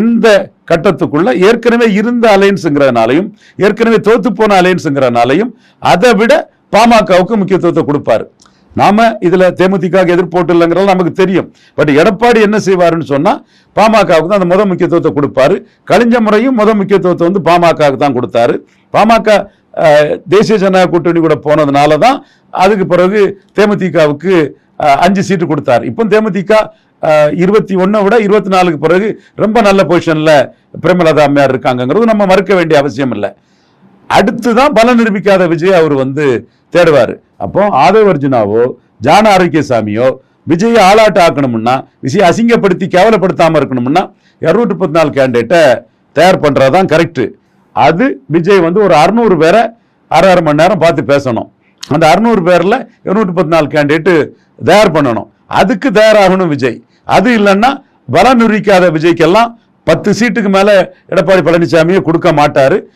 இந்த கட்டத்துக்குள்ள ஏற்கனவே இருந்த அலையன்ஸுங்கிறதுனாலையும் ஏற்கனவே தோத்து போன அலையன்ஸுங்கிறதுனாலையும் அதை விட பாமகவுக்கு முக்கியத்துவத்தை கொடுப்பாரு. நாம இதுல தேமுதிக எதிர்ப்போட்டு இல்லைங்கிறது நமக்கு தெரியும். பட் எடப்பாடி என்ன செய்வாருன்னு சொன்னா பாமகவுக்கு தான் அந்த முக்கியத்துவத்தை கொடுப்பாரு. கழிஞ்ச முறையும் முக்கியத்துவத்தை வந்து பாமகவுக்கு தான் கொடுத்தாரு. பாமக தேசிய ஜனநாயக கூட்டணி கூட போனதுனால தான் அதுக்கு பிறகு தேமுதிகவுக்கு 5 சீட்டு கொடுத்தாரு. இப்போ தேமுதிக 21 விட 24க்கு பிறகு ரொம்ப நல்ல பொசிஷன்ல பிரேமலதா அம்மையார் இருக்காங்கிறது நம்ம மறுக்க வேண்டிய அவசியம் இல்லை. அடுத்துதான் பலம் நிரூபிக்காத விஜய் அவர் வந்து தேடுவாரு. அப்போ ஆதவ அர்ஜுனாவோ ஜான ஆரோக்கியசாமியோ விஜயை ஆளாட்ட ஆக்கணும்னா, விஜய் அசிங்கப்படுத்தி கேவலப்படுத்தாம இருக்கணும்னா 234 கேண்டிடேட்டை தயார் பண்றதுதான் கரெக்ட். அது விஜய் வந்து ஒரு 600 பேரை அரை மணி நேரம் பார்த்து பேசணும். அந்த 600 பேர்ல 234 கேண்டிடேட் தயார் பண்ணணும். அதுக்கு தயாராகணும் விஜய். அது இல்லைன்னா பலம் நிரூபிக்காத விஜய்க்கெல்லாம் 10 சீட்டுக்கு மேல எடப்பாடி பழனிசாமியை கொடுக்க மாட்டாரு.